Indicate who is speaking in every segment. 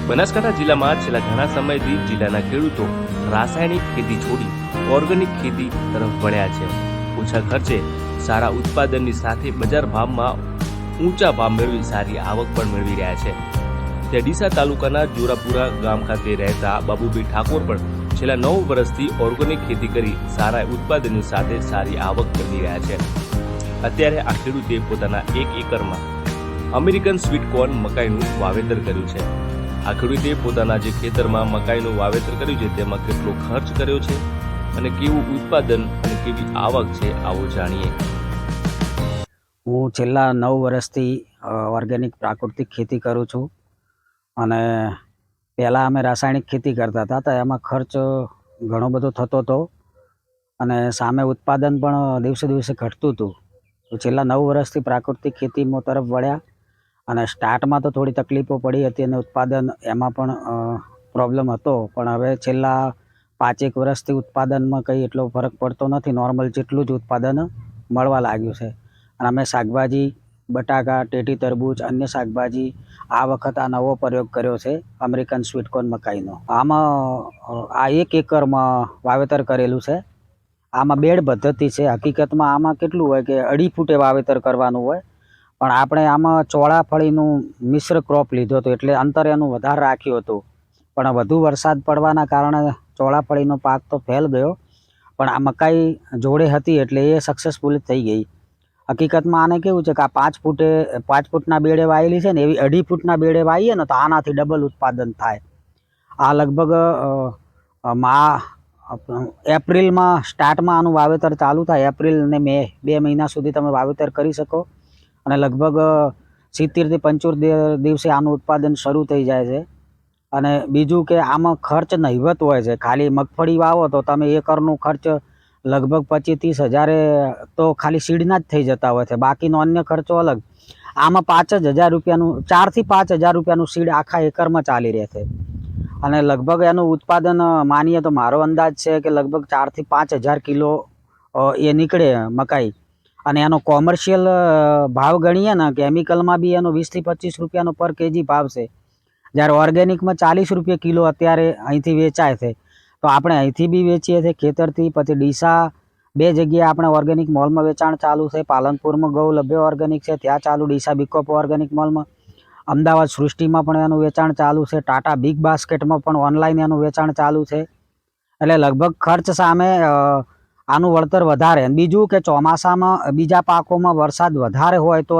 Speaker 1: બનાસકાંઠા જિલ્લામાં છેલ્લા ઘણા સમયથી જિલ્લાના ખેડૂતો રાસાયણિક ખેતી છોડી ઓર્ગેનિક ખેતી તરફ વળ્યા છે। ઓછા ખર્ચે સારા ઉત્પાદનની સાથે બજાર ભાવમાં ઊંચા ભાવ મેળવી સારી આવક પણ મેળવી રહ્યા છે। તે ડીસા તાલુકાના જોરાપુરા ગામ ખાતે રહેતા બાબુભાઈ ઠાકોર પણ છેલ્લા 9 વર્ષથી ઓર્ગેનિક ખેતી કરી સારા ઉત્પાદનની સાથે સારી આવક મેળવી રહ્યા છે। અત્યારે આ ખેડૂતે પોતાના 1 એકરમાં અમેરિકન સ્વીટ કોર્ન મકાઈનું વાવેતર કર્યું છે। આ ખેડૂતે પોતાના જે ખેતરમાં મકાઈનું વાવેતર કર્યું છે તેમાં કેટલો ખર્ચ કર્યો છે અને કેવું ઉત્પાદન અને કેવી આવક છે, આવો જાણીએ।
Speaker 2: હું છેલ્લા 9 વર્ષથી ઓર્ગેનિક પ્રાકૃતિક ખેતી કરું છું અને પહેલાં અમે રાસાયણિક ખેતી કરતા હતા તો એમાં ખર્ચ ઘણો બધો થતો હતો અને સામે ઉત્પાદન પણ દિવસે દિવસે ઘટતું હતું। તો છેલ્લા 9 વર્ષથી પ્રાકૃતિક ખેતીમાં તરફ વળ્યા અને સ્ટાર્ટમાં તો થોડી તકલીફો પડી હતી અને ઉત્પાદન એમાં પણ પ્રોબ્લેમ હતો, પણ હવે છેલ્લા 5-1 વર્ષથી ઉત્પાદનમાં કંઈ એટલો ફરક પડતો નથી। નોર્મલ જેટલું જ ઉત્પાદન મળવા લાગ્યું છે અને અમે શાકભાજી, બટાકા, ટેટી, તરબૂચ, અન્ય શાકભાજી આ વખત આ નવો પ્રયોગ કર્યો છે અમેરિકન સ્વીટ કોર્ન મકાઈનો। આમાં આ 1 એકરમાં વાવેતર કરેલું છે। આમાં બેડ પદ્ધતિ છે। હકીકતમાં આમાં કેટલું હોય કે 2.5 ફૂટે વાવેતર કરવાનું હોય, પણ આપણે આમાં ચોળાફળીનું મિશ્ર ક્રોપ લીધો હતો એટલે અંતર એનું વધારે રાખ્યું હતું, પણ વધુ વરસાદ પડવાના કારણે ચોળાફળીનો પાક તો ફેલ ગયો, પણ આ મકાઈ જોડે હતી એટલે એ સક્સેસફુલ થઈ ગઈ। હકીકતમાં આને કેવું છે કે આ 5 ફૂટના બેડે વાયેલી છે ને, એવી 2.5 ફૂટના બેડે વાવીએ ને તો આનાથી ડબલ ઉત્પાદન થાય। આ લગભગ એપ્રિલમાં સ્ટાર્ટમાં આનું વાવેતર ચાલુ થાય। એપ્રિલ ને મે 2 મહિના સુધી તમે વાવેતર કરી શકો અને લગભગ 70 થી 75 દિવસે આનું ઉત્પાદન શરૂ થઈ જાય છે। અને બીજું કે આમાં ખર્ચ નહિવત હોય છે। ખાલી મગફળી વાવો તો તમે એકરનો ખર્ચ લગભગ 25-30 હજારે તો ખાલી સીડના જ થઈ જતા હોય છે, બાકીનો અન્ય ખર્ચો અલગ। આમાં 5,000 રૂપિયાનું 4 થી 5,000 રૂપિયાનું સીડ આખા એકરમાં ચાલી રહે છે અને લગભગ એનું ઉત્પાદન માનીએ તો મારો અંદાજ છે કે લગભગ 4 થી 5,000 કિલો એ નીકળે મકાઈ। અને એનો કોમર્શિયલ ભાવ ગણીએ ને, કેમિકલમાં બી એનો 20 થી 25 રૂપિયાનો પર કેજી ભાવ છે, જ્યારે ઓર્ગેનિકમાં 40 રૂપિયા કિલો અત્યારે અહીંથી વેચાય છે। તો આપણે અહીંથી બી વેચીએ છીએ ખેતરથી, પછી ડીસા 2 જગ્યાએ આપણે ઓર્ગેનિક મોલમાં વેચાણ ચાલુ છે। પાલનપુરમાં ગૌલભ્ય ઓર્ગેનિક છે, ત્યાં ચાલુ, ડીસા બિકોપ ઓર્ગેનિક મોલમાં, અમદાવાદ સૃષ્ટિમાં પણ એનું વેચાણ ચાલુ છે, ટાટા બિગ બાસ્કેટમાં પણ ઓનલાઈન એનું વેચાણ ચાલુ છે। એટલે લગભગ ખર્ચ સામે આનું વળતર વધારે। અને બીજું કે ચોમાસામાં બીજા પાકોમાં વરસાદ વધારે હોય તો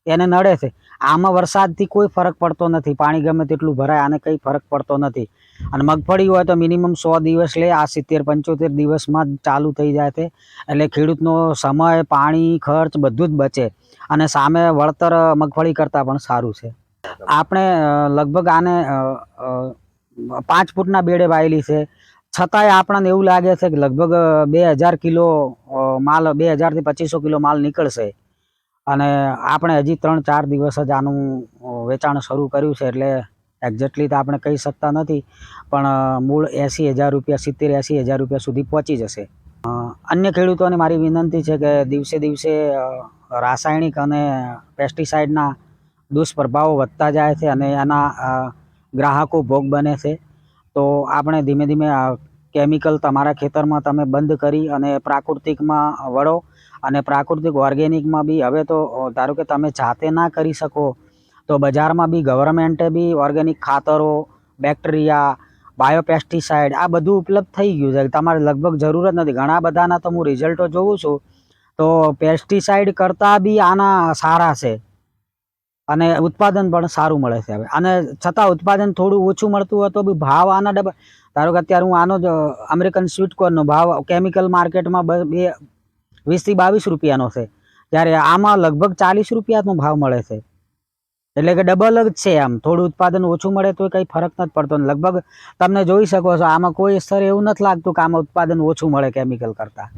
Speaker 2: એને નડે છે, આમાં વરસાદથી કોઈ ફરક પડતો નથી, પાણી ગમે તેટલું ભરાય, આને કંઈ ફરક પડતો નથી। અને મગફળી હોય તો મિનિમમ 100 દિવસ લે, આ 70-75 દિવસમાં જ ચાલુ થઈ જાય છે, એટલે ખેડૂતનો સમય, પાણી, ખર્ચ બધું જ બચે અને સામે વળતર મગફળી કરતાં પણ સારું છે। આપણે લગભગ આને 5 ફૂટના બેડે વાયેલી છે, છતાંય આપણને એવું લાગે છે કે લગભગ 2,000 કિલો માલ, 2,000 થી 2,500 કિલો માલ નીકળશે અને આપણે હજી 3-4 દિવસ જ આનું વેચાણ શરૂ કર્યું છે, એટલે એક્ઝેક્ટલી તો આપણે કહી શકતા નથી, પણ મૂળ 80,000 રૂપિયા, 70-80,000 રૂપિયા સુધી પહોંચી જશે। અન્ય ખેડૂતોને મારી વિનંતી છે કે દિવસે દિવસે રાસાયણિક અને પેસ્ટિસાઇડના દુષ્પ્રભાવો વધતા જાય છે અને એના ગ્રાહકો ભોગ બને છે। તો આપણે ધીમે ધીમે કેમિકલ તમારા ખેતરમાં તમે બંધ કરી અને પ્રાકૃતિકમાં વળો અને પ્રાકૃતિક ઓર્ગેનિકમાં બી હવે તો ધારો કે તમે જાતે ના કરી શકો તો બજારમાં બી ગવર્મેન્ટે બી ઓર્ગેનિક ખાતરો, બેક્ટેરિયા, બાયોપેસ્ટિસાઇડ આ બધું ઉપલબ્ધ થઈ ગયું છે, તમારે લગભગ જરૂરત નથી। ઘણા બધાના તો હું રિઝલ્ટો જોઉં છું તો પેસ્ટિસાઇડ કરતાં બી આના સારા છે અને ઉત્પાદન પણ સારું મળે છે હવે। અને છતાં ઉત્પાદન થોડું ઓછું મળતું હોય તો બી ભાવ આના ડબલ। ધારો કે અત્યારે હું આનો જ અમેરિકન સ્વીટ કોર્નનો ભાવ કેમિકલ માર્કેટમાં 20 થી 22 રૂપિયાનો છે, ત્યારે આમાં લગભગ 40 રૂપિયાનો ભાવ મળે છે, એટલે કે ડબલ જ છે। આમ થોડું ઉત્પાદન ઓછું મળે તો કંઈ ફરક નથી પડતો। લગભગ તમને જોઈ શકો છો આમાં કોઈ સ્તરે એવું નથી લાગતું કે આમાં ઉત્પાદન ઓછું મળે કેમિકલ કરતાં।